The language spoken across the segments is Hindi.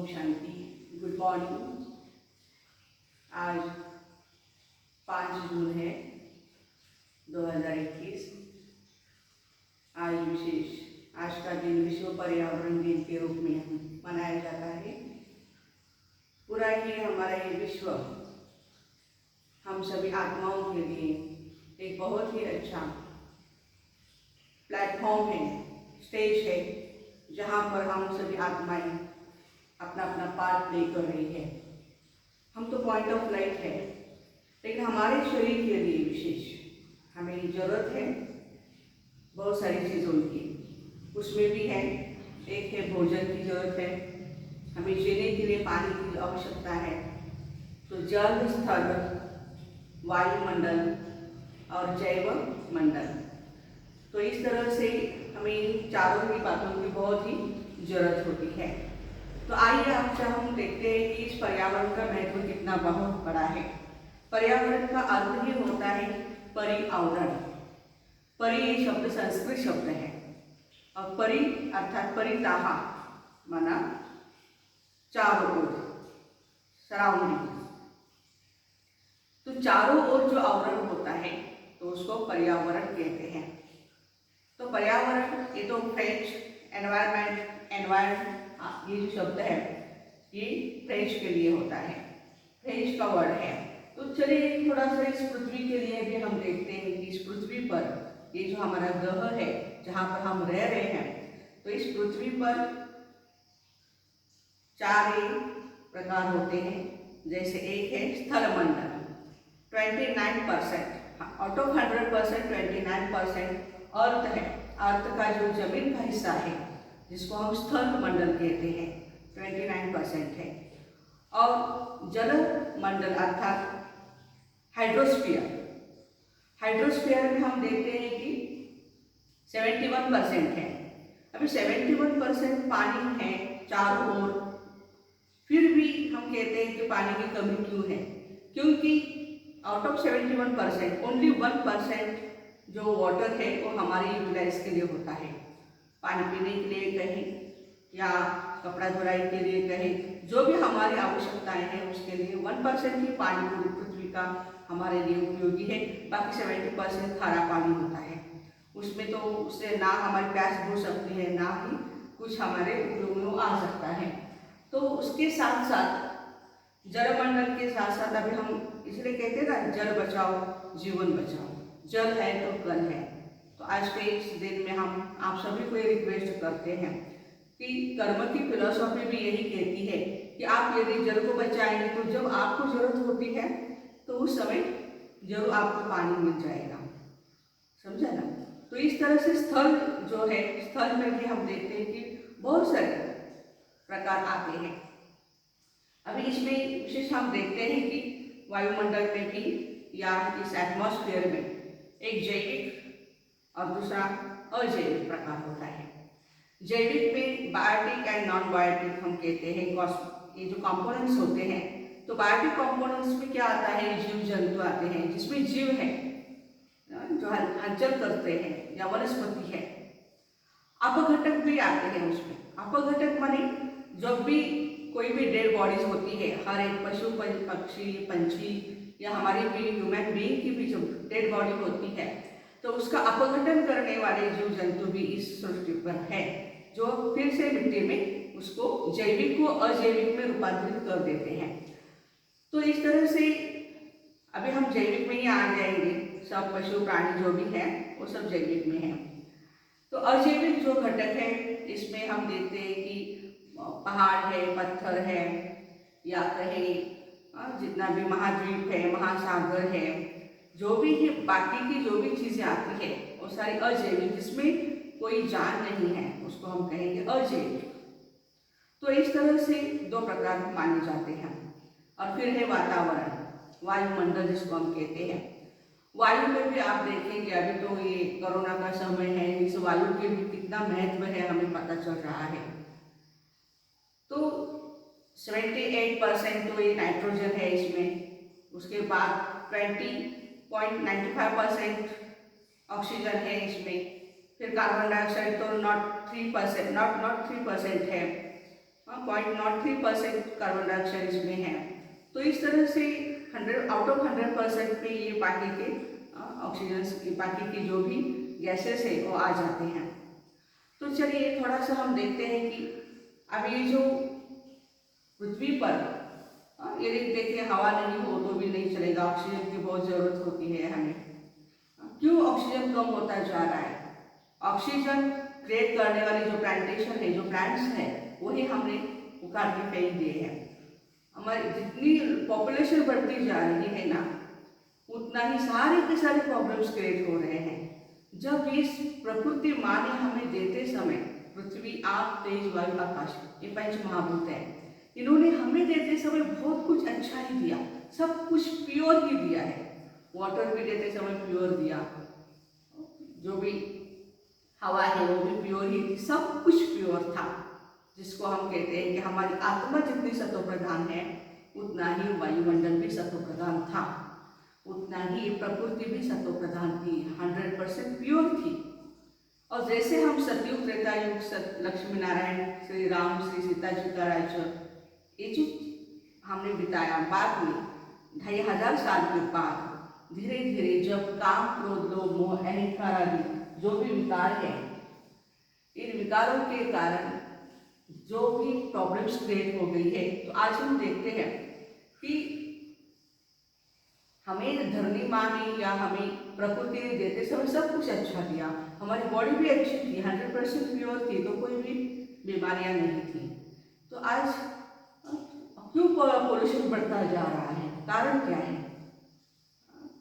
ओम शांति। Good morning. आज 5 जून है 2021। आज का दिन विश्व पर्यावरण दिन के रूप में मनाया जाता है। पूरा ही हमारा ये विश्व हम सभी आत्माओं के लिए एक बहुत ही अच्छा प्लेटफॉर्म है, स्टेज है, जहाँ पर हम सभी आत्माएं अपना अपना पार्ट प्ले कर रही है। हम तो पॉइंट ऑफ लाइट है, लेकिन हमारे शरीर के लिए विशेष हमें ज़रूरत है बहुत सारी चीज़ों की। उसमें भी है, एक है भोजन की ज़रूरत है, हमें जीने के लिए पानी की आवश्यकता है। तो जल, स्थल, वायुमंडल और जैव मंडल, तो इस तरह से हमें इन चारों ही बातों की बहुत ही ज़रूरत होती है। तो आइए आपसे हम देखते हैं कि इस पर्यावरण का महत्व कितना बहुत बड़ा है। पर्यावरण का अर्थ ही होता है पर्यावरण। परि ये शब्द संस्कृत शब्द है और परि अर्थात परिताह माना चारों ओर, सराउंडिंग। तो चारों ओर जो आवरण होता है तो उसको पर्यावरण कहते हैं। तो पर्यावरण ये तो फ्रेंच एनवायरमेंट ये जो शब्द है ये फ्रेंच के लिए होता है, फ्रेंच का वर्ड है। तो चलिए थोड़ा सा इस पृथ्वी के लिए भी हम देखते हैं कि इस पृथ्वी पर ये जो हमारा ग्रह है जहाँ पर हम रह रहे हैं, तो इस पृथ्वी पर 4 प्रकार होते हैं। जैसे एक है स्थल मंडल, 29% आउट ऑफ 100% 29% अर्थ है। अर्थ का जो जमीन का हिस्सा है जिसको हम स्थल मंडल कहते हैं 29% है। और जल मंडल अर्थात हाइड्रोस्फीयर, हाइड्रोस्फीयर में हम देखते हैं कि 71% है। अभी 71% पानी है चारों ओर, फिर भी हम कहते हैं कि पानी की कमी क्यों है? क्योंकि आउट ऑफ 71% ओनली 1% जो वाटर है वो हमारे यूटिलाइज के लिए होता है। पानी पीने के लिए कहें या कपड़ा धुलाई के लिए कहें, जो भी हमारी आवश्यकताएं हैं उसके लिए 1% ही पानी पूरी पृथ्वी का हमारे लिए उपयोगी है। बाकी 70% खारा पानी होता है। उसमें तो उससे ना हमारी प्यास बुझ सकती है, ना ही कुछ हमारे उपयोग में आ सकता है। तो उसके साथ साथ जलमंडल के साथ साथ अभी हम इसलिए कहते हैं ना, जल बचाओ जीवन बचाओ। जल है तो कल है। तो आज के इस दिन में हम आप सभी को ये रिक्वेस्ट करते हैं कि कर्म की फिलॉसफी भी यही कहती है कि आप यदि जल को बचाएंगे तो जब आपको जरूरत होती है तो उस समय जरूर आपको पानी मिल जाएगा। समझा ना? तो इस तरह से स्थल जो है, स्थल में भी हम देखते हैं कि बहुत सारे प्रकार आते हैं। अभी इसमें विशेष हम देखते हैं कि वायुमंडल में भी या इस एटमॉस्फेयर में एक जैविक और दूसरा अजैविक प्रकार होता है। जैविक में बायोटिक एंड नॉन बायोटिक हम कहते हैं। ये जो कंपोनेंट्स होते हैं, तो बायोटिक कंपोनेंट्स में क्या आता है? जीव जंतु आते हैं जिसमें जीव है जो हलचल करते हैं या वनस्पति है। अपघटक भी आते हैं उसमें। अपघटक माने जब भी कोई भी डेड बॉडीज होती है, हर एक पशु पक्षी पंछी या हमारे भी ह्यूमन बीइंग की भी जो डेड बॉडी होती है, तो उसका अपघटन करने वाले जीव जंतु भी इस सृष्टि पर है, जो फिर से मिट्टी में उसको जैविक को अजैविक में रूपांतरित कर देते हैं। तो इस तरह से अभी हम जैविक में ही आ जाएंगे। सब पशु प्राणी जो भी है वो सब जैविक में है। तो अजैविक जो घटक है इसमें हम देखते हैं कि पहाड़ है, पत्थर है, या कहीं जितना भी महाद्वीप है, महासागर है, जो भी है, बाकी की जो भी चीज़ें आती है वो सारी अजैविक, जिसमें कोई जान नहीं है उसको हम कहेंगे अजैविक। तो इस तरह से 2 प्रकार माने जाते हैं। और फिर है वातावरण, वायुमंडल जिसको हम कहते हैं। वायु में भी आप देखेंगे, अभी तो ये कोरोना का समय है, इस वायु के भी कितना महत्व है हमें पता चल रहा है। तो 78% तो ये नाइट्रोजन है इसमें। उसके बाद 20.95% ऑक्सीजन है इसमें। फिर कार्बन डाइऑक्साइड तो नॉट 3% है। 0.03% कार्बन डाइऑक्साइड इसमें है। तो इस तरह से 100 आउट ऑफ 100% पे ये बाकी के ऑक्सीजन, बाकी की जो भी गैसेस है वो आ जाते हैं। तो चलिए थोड़ा सा हम देखते हैं कि अब ये जो पृथ्वी पर यदि देखिए हवा नहीं हो तो भी नहीं चलेगा, ऑक्सीजन की बहुत ज़रूरत होती है हमें। क्यों ऑक्सीजन कम होता जा रहा है? ऑक्सीजन क्रिएट करने वाली जो प्लांटेशन है, जो प्लांट्स है, वही हमने उखाड़ के फेंक दिए हैं। हमारी जितनी पॉपुलेशन बढ़ती जा रही है ना, उतना ही सारे के सारे प्रॉब्लम्स क्रिएट हो रहे हैं। जब इस प्रकृति माँ ने हमें देते समय पृथ्वी, आप, तेज, वायु, आकाश, ये पंच महाभूत हैं, इन्होंने हमें देते समय बहुत कुछ अच्छा ही दिया, सब कुछ प्योर ही दिया है। वाटर भी देते समय प्योर दिया, जो भी हवा है वो भी प्योर ही थी, सब कुछ प्योर था। जिसको हम कहते हैं कि हमारी आत्मा जितनी सत्व प्रधान है, उतना ही वायुमंडल भी सत्व प्रधान था, उतना ही प्रकृति भी सत्व प्रधान थी, 100% प्योर थी। और जैसे हम सतयुग, त्रेता युग, लक्ष्मी नारायण, श्री राम, श्री सीता जी का राज्य, ये जो हमने बिताया, बाद में 2500 साल के बाद धीरे धीरे जब काम, क्रोध, लोभ, मोह, अहंकार आदि जो भी विकार है, इन विकारों के कारण जो भी प्रॉब्लम्स क्रिएट हो गई है, तो आज हम देखते हैं कि हमें धरनी माँ ने या हमें प्रकृति ने देते समय सब कुछ अच्छा दिया। हमारी बॉडी भी अच्छी थी, 100% प्योर थी, तो कोई भी बीमारियां नहीं थी। तो आज क्यों पोल्यूशन बढ़ता जा रहा है? कारण क्या है?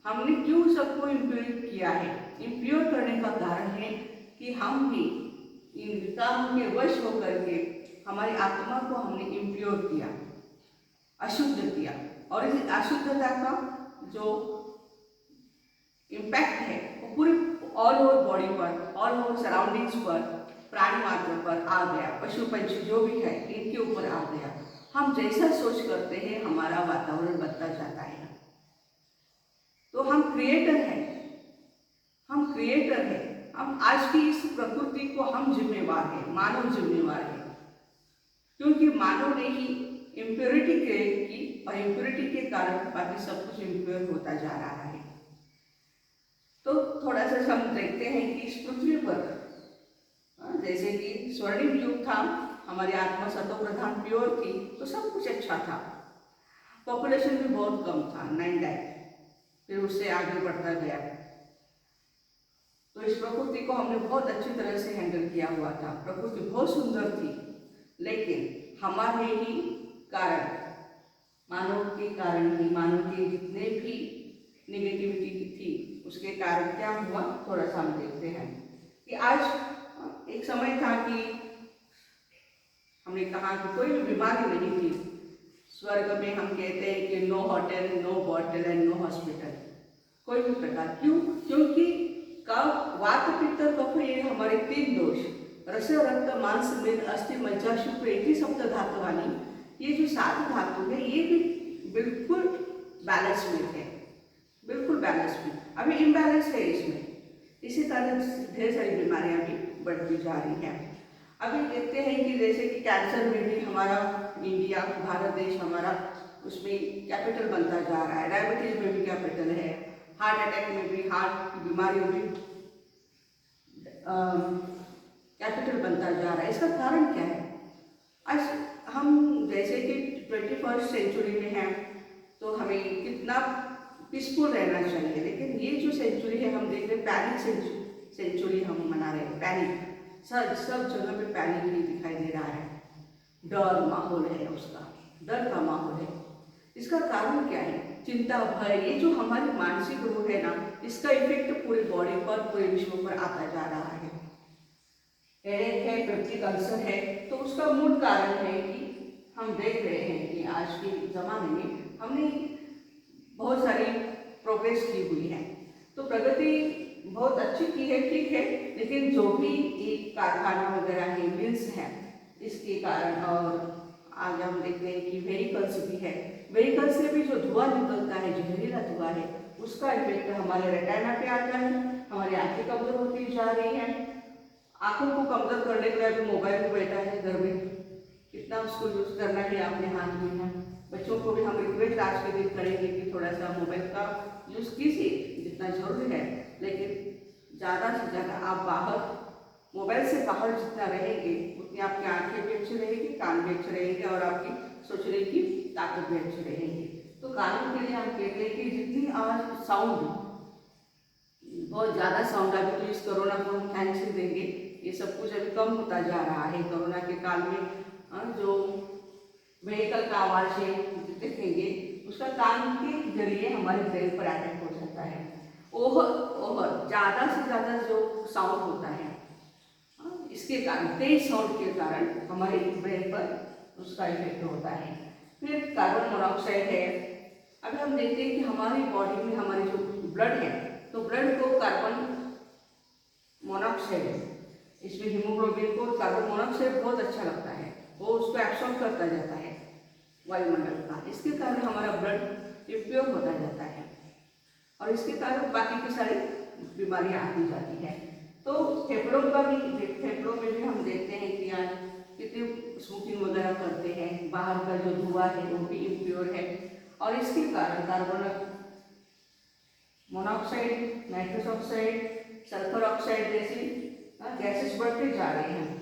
हमने क्यों सबको इम्प्योर किया है? इम्प्योर करने का कारण है कि हम भी इन विकारों के वश होकर के हमारी आत्मा को हमने इम्प्योर किया, अशुद्ध किया। और इस अशुद्धता का जो इम्पैक्ट है वो पूरी ऑल ओवर बॉडी पर, ऑल ओवर सराउंडिंग्स पर, प्राणी मात्र पर आ गया, पशु पंछी जो भी है इनके ऊपर आ गया। हम जैसा सोच करते हैं हमारा वातावरण बनता जाता है। तो हम क्रिएटर हैं, हम क्रिएटर हैं। हम आज की इस प्रकृति को हम जिम्मेवार हैं, मानव जिम्मेवार है, क्योंकि मानव ने ही इम्प्योरिटी क्रिएट की और इम्प्योरिटी के कारण बाकी सब कुछ इम्प्योर होता जा रहा है। तो थोड़ा सा हम देखते हैं कि इस पृथ्वी पर जैसे कि स्वर्णिम युग था, हमारी आत्मा सत्व प्रधान प्योर थी, तो सब कुछ अच्छा था, पॉपुलेशन भी बहुत कम था, 9 लाख, फिर उससे आगे बढ़ता गया। तो इस प्रकृति को हमने बहुत अच्छी तरह से हैंडल किया हुआ था, प्रकृति बहुत सुंदर थी, लेकिन हमारे ही कारण, मानव के कारण ही, मानव के जितने भी नेगेटिविटी थी उसके कारण क्या हुआ, थोड़ा सा हम देखते हैं कि आज एक समय था कि हमने कहा कि कोई भी बीमारी नहीं थी। स्वर्ग में हम कहते हैं कि no hotel, no bottle and no hospital, कोई भी प्रकार। क्यों? क्योंकि कफ, वात, पित्त, कफ, ये हमारे 3 दोष, रस, रक्त, मांस, मेद, अस्थि, मज्जा, शुक्र, इति सप्त धातु वाली ये जो 7 धातु है, ये भी बिल्कुल बैलेंस में है, बिल्कुल बैलेंस में। अभी इम्बैलेंस है इसमें, इसी कारण ढेर सारी बीमारियां भी बढ़ती जा रही हैं। अभी देखते हैं कि जैसे कि कैंसर में भी हमारा इंडिया, भारत देश हमारा उसमें कैपिटल बनता जा रहा है, डायबिटीज में भी कैपिटल है, हार्ट अटैक में भी, हार्ट की बीमारियों में कैपिटल बनता जा रहा है। इसका कारण क्या है? आज हम जैसे कि 21st सेंचुरी में हैं, तो हमें कितना पीसफुल रहना चाहिए, लेकिन ये जो सेंचुरी है हम देख रहे हैं, पैनिक सेंचुरी हम मना रहे हैं। पैनिक, सब जगह पे पैनिक ही दिखाई दे रहा है, डर माहौल है, उसका डर का माहौल है। इसका कारण क्या है? चिंता, भय, ये जो हमारी मानसिक रोग है ना, इसका इफेक्ट पूरी बॉडी पर, पूरे विश्व पर आता जा रहा है। हेडेक है, पेप्टिक अल्सर है, तो उसका मूल कारण है कि हम देख रहे हैं कि आज के ज़माने में हमने बहुत सारी प्रोग्रेस की हुई है, तो प्रगति बहुत अच्छी की है, ठीक है, लेकिन जो भी एक कारखाना वगैरह है, मिल्स हैं, इसके कारण, और आज हम देखते हैं कि व्हीकल्स भी है, व्हीकल से भी जो धुआं निकलता है, जहरीला धुआं है, उसका इफेक्ट हमारे रेटिना पे आता है, हमारी आंखें कमजोर होती जा रही हैं। आंखों को कमजोर करने के लिए अभी मोबाइल में बैठा है घर में, कितना उसको यूज़ करना है अपने हाथ में है। बच्चों को भी हम रिक्वेस्ट आज के दिन करेंगे कि थोड़ा सा मोबाइल का यूज़ कीजिए जितना जरूरी है, लेकिन ज़्यादा से ज़्यादा आप बाहर मोबाइल से बाहर जितना रहेंगे उतनी आपकी आंखें भी अच्छी रहेगी, कान भी अच्छे रहेंगे और आपकी सोचने की ताकत भी अच्छी रहेगी। तो कानों के लिए हम कहते हैं कि जितनी आज साउंड, बहुत ज़्यादा साउंड, अभी तो इस कोरोना को हम थैंक्स ही देंगे, ये सब कुछ अभी कम होता जा रहा है। कोरोना के काल में जो व्हीकल का आवाज़ है देखेंगे उसका कान के जरिए हमारे ब्रेन पर अटैक हो जाता है। ओवर ज़्यादा से ज़्यादा जो साउंड होता है इसके कारण, तेज साउंड के कारण हमारे ब्रेन पर उसका इफेक्ट होता है। फिर कार्बन मोनोऑक्साइड है। अभी हम देखते हैं कि हमारी बॉडी में हमारे जो ब्लड है, तो ब्लड को कार्बन मोनोऑक्साइड, इसमें हीमोग्लोबिन को कार्बन मोनोऑक्साइड बहुत अच्छा लगता है, वो उसको एब्सॉर्ब करता जाता है वायुमंडल का। इसके कारण हमारा ब्लड इम्प्योर होता जाता है और इसके कारण बाकी की सारी बीमारियां आती जाती है। तो फेफड़ों में भी हम देखते हैं कि आज कितने स्मोकिंग वगैरह करते हैं, बाहर का जो धुआं है वो भी इम्प्योर है और इसके कारण carbon monoxide, nitrous oxide, sulphur oxide जैसी गैसेस बढ़ते जा रहे हैं।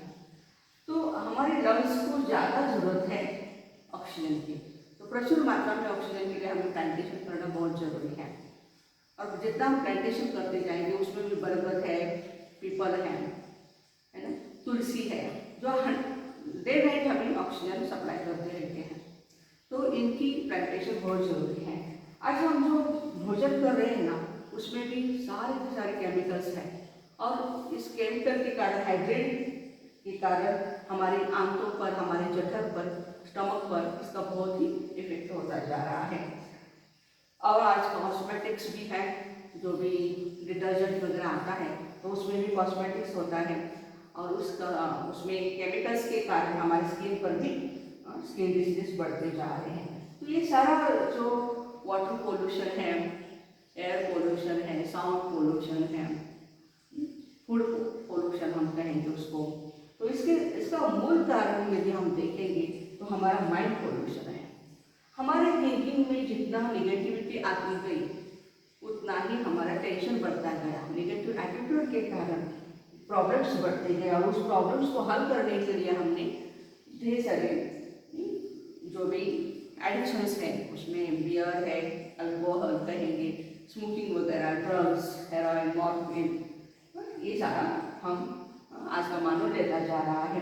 तो हमारे लंग्स को ज़्यादा जरूरत है ऑक्सीजन की, तो प्रचुर मात्रा में ऑक्सीजन के लिए हमें प्लांटेशन करना बहुत जरूरी है। और जितना हम प्लांटेशन करते जाएंगे उसमें भी बरगद है, पीपल है ना, तुलसी है, जो डे नाइट हमें ऑक्सीजन सप्लाई करते रहते हैं। तो इनकी प्लांटेशन बहुत जरूरी है। आज हम जो भोजन कर रहे हैं ना उसमें भी सारे के सारे केमिकल्स हैं और इस केमिकल के कारण, हाइड्रेट के कारण हमारी आंतों पर, हमारे जठर पर, स्टमक पर इसका बहुत ही इफेक्ट होता जा रहा है। और आज कॉस्मेटिक्स भी है, जो भी डिटर्जेंट वगैरह आता है तो उसमें भी कॉस्मेटिक्स होता है और उसमें केमिकल्स के कारण हमारी स्किन पर भी स्किन डिसीजेस बढ़ते जा रहे हैं। तो ये सारा जो वाटर पोल्यूशन है, एयर पोल्यूशन है, साउंड पोल्यूशन है, फूड पोल्यूशन हम कहेंगे उसको, तो इसका मूल कारण यदि हम देखेंगे तो हमारा माइंड पोल्यूशन है। हमारे थिंकिंग में जितना निगेटिविटी आती गई उतना ही हमारा टेंशन बढ़ता गया। नेगेटिव एटीट्यूड के कारण प्रॉब्लम्स बढ़ते गए और उस प्रॉब्लम्स को हल करने के लिए हमने ढेर सारे जो भी एडिक्शंस हैं, उसमें बियर है, अल्कोहल कहेंगे, स्मोकिंग वगैरह, ड्रग्स, हेरोइन, मॉर्फिन, ये सारा हम आज का मानव लेता जा रहा है।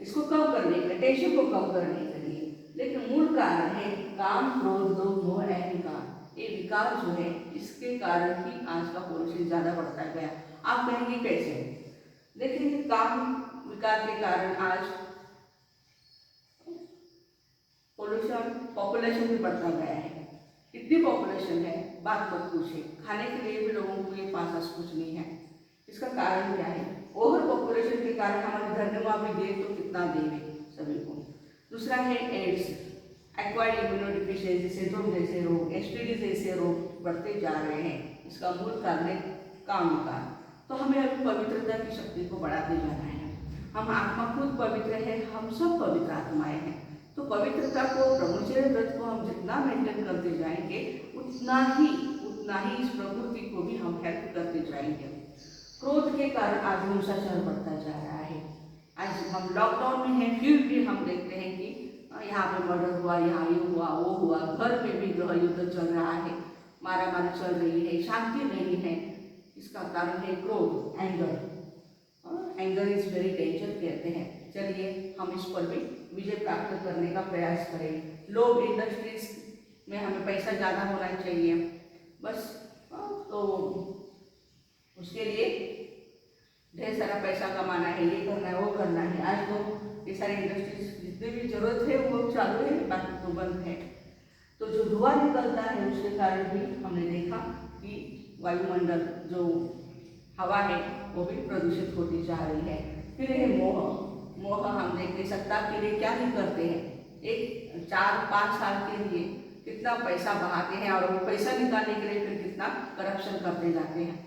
इसको कम करने के लिए, टेंशन को कम करने के लिए, लेकिन मूल कारण है काम, क्रोध, लोभ, मोह, अहंकार। ये विकार जो है इसके कारण ही आज का पोल्यूशन ज़्यादा बढ़ता गया। आप कहेंगे कैसे? देखिए, काम विकार के कारण आज पोल्यूशन, पॉपुलेशन भी बढ़ता गया है। इतनी पॉपुलेशन है बात मत पूछिए, खाने के लिए भी लोगों को ये पास कुछ नहीं है। इसका कारण क्या है? ओवर पॉपुलेशन के कारण हमारे धरती भी दे तो कितना देंगे सभी को। दूसरा है एड्स, एक्वायर्ड इम्यूनोडिफिशियंसी सिंड्रोम जैसे रोग, एसटीडी जैसे रोग बढ़ते जा रहे हैं। इसका मूल कारण है काम विकार। तो हमें अभी पवित्रता की शक्ति को बढ़ाते जाना है। हम आत्मा खुद पवित्र है, हम सब पवित्र आत्माएं हैं। तो पवित्रता को, ब्रह्मचर्य व्रत को हम जितना मेंटेन करते जाएंगे उतना ही इस प्रकृति को भी हम हेल्प करते जाएंगे। क्रोध के कारण आज हिंसाचार बढ़ता जा रहा है। आज हम लॉकडाउन में हैं, फिर भी हम देखते हैं कि यहाँ पे मर्डर हुआ, यहाँ ये हुआ, वो हुआ, घर में भी गृह युद्ध चल रहा है, मारा मारी चल रही है, शांति नहीं है। इसका कारण है क्रोध, anger. Anger is very danger कहते हैं। चलिए हम इस पर भी विजय प्राप्त करने का प्रयास करें। लोग इंडस्ट्रीज में हमें पैसा ज़्यादा होना चाहिए बस, तो उसके लिए ढेर सारा पैसा कमाना है, ये करना है, वो करना है। आज तो ये सारी इंडस्ट्रीज जितनी भी जरूरत है वो चालू है, बाकी तो बंद है। तो जो धुआं निकलता है उसके कारण भी हमने देखा कि वायुमंडल जो हवा है वो भी प्रदूषित होती जा रही है। फिर ये मोह हम देख नहीं सकता कि ये क्या नहीं करते हैं। एक 4-5 साल के लिए कितना पैसा बहाते हैं और वो पैसा निकालने के लिए फिर कितना करप्शन करते जाते हैं।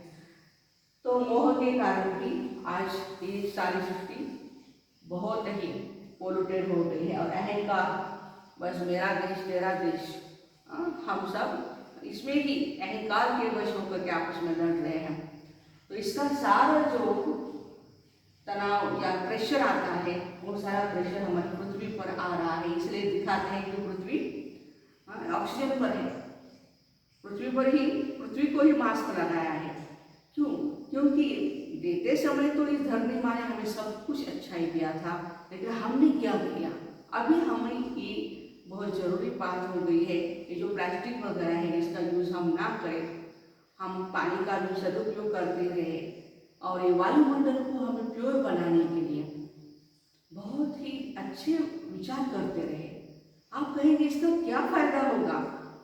तो मोह के कारण भी आज ये सारी सृष्टि बहुत ही पोल्यूटेड हो गई है, और अहंकार, बस मेरा देश तेरा देश, हम सब इसमें ही अहंकार के वश होकर के आपस में लड़ रहे हैं। तो इसका सारा जो तनाव या प्रेशर आता है, वो सारा प्रेशर हमारी पृथ्वी पर आ रहा है। इसलिए दिखाते हैं कि पृथ्वी ऑक्सीजन पर है, पृथ्वी को ही मास्क लगाया है। क्यों? क्योंकि देते समय तो इस धरती माँ ने हमें सब कुछ अच्छा ही दिया था, लेकिन हमने क्या किया? अभी हमें ये बहुत ज़रूरी बात हो गई है, ये जो प्लास्टिक वगैरह है इसका यूज़ हम ना करें, हम पानी का भी सदुपयोग करते रहे, और ये वायुमंडल को हमें प्योर बनाने के लिए बहुत ही अच्छे विचार करते रहे। आप कहेंगे इसका क्या फायदा होगा?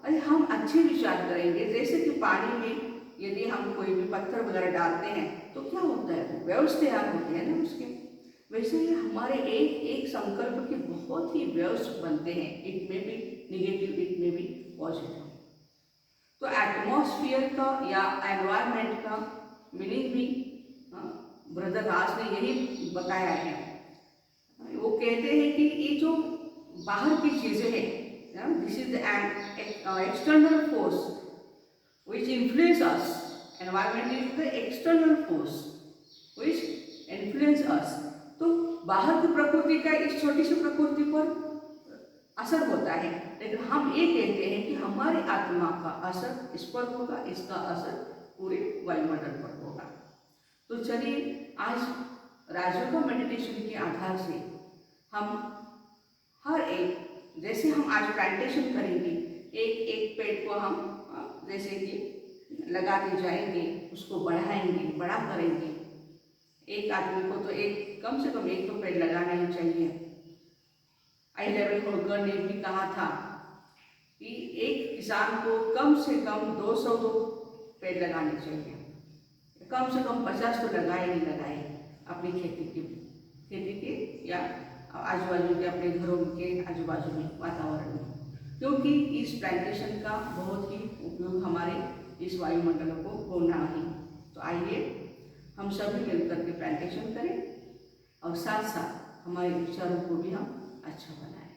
अरे हम अच्छे विचार करेंगे, जैसे कि पानी में यदि हम कोई भी पत्थर वगैरह डालते हैं तो क्या होता है, वेव्स तैयार होते हैं ना उसके। वैसे ही हमारे एक एक संकल्प के बहुत ही वेव्स बनते हैं, इट में भी निगेटिव, इट में भी पॉजिटिव। तो एटमॉस्फेयर का या एनवायरनमेंट का मीनिंग भी ब्रदर राज ने यही बताया है। वो कहते हैं कि ये जो बाहर की चीज़ें हैं, this is an external force which influence us. Environment is the external force which influence us. तो बाहर की प्रकृति का इस छोटी सी प्रकृति पर असर होता है, लेकिन हम ये कहते हैं कि हमारी आत्मा का असर इस पर होगा, इसका असर पूरे वायुमंडल पर होगा। तो चलिए आज राजयोगा मेडिटेशन के आधार से हम हर एक, जैसे हम आज प्लांटेशन करेंगे, एक एक पेड़ को हम जैसे कि लगाते जाएंगे, उसको बढ़ाएंगे, बड़ा करेंगे। एक आदमी को तो एक कम से कम एक तो पेड़ लगाना ही चाहिए। अहिल्याबाई होलकर ने भी कहा था कि एक किसान को कम से कम 200 पेड़ लगाने चाहिए, कम से कम 50 तो लगाए ही लगाए अपनी खेती के या आजू बाजू के, अपने घरों के आजू बाजू में, वातावरण में, क्योंकि इस प्लांटेशन का बहुत ही उपयोग हमारे इस वायुमंडल को होना ही। तो आइए हम सभी मिलकर के प्लांटेशन करें और साथ साथ हमारे विचारों को भी हम अच्छा बनाएं।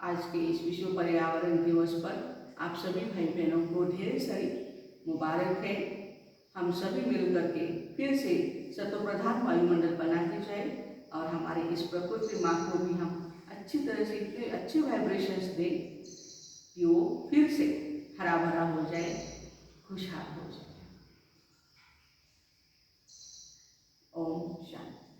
आज के इस विश्व पर्यावरण दिवस पर आप सभी भाई बहनों को ढेर सारी मुबारक है। हम सभी मिलकर के फिर से सतोप्रधान वायुमंडल बनाते जाए और हमारे इस प्रकृति माँ को भी हम अच्छी तरह से इतने अच्छे वाइब्रेशंस दें कि वो फिर से हरा भरा हो जाए, खुशहाल हो जाए। ओम शांति।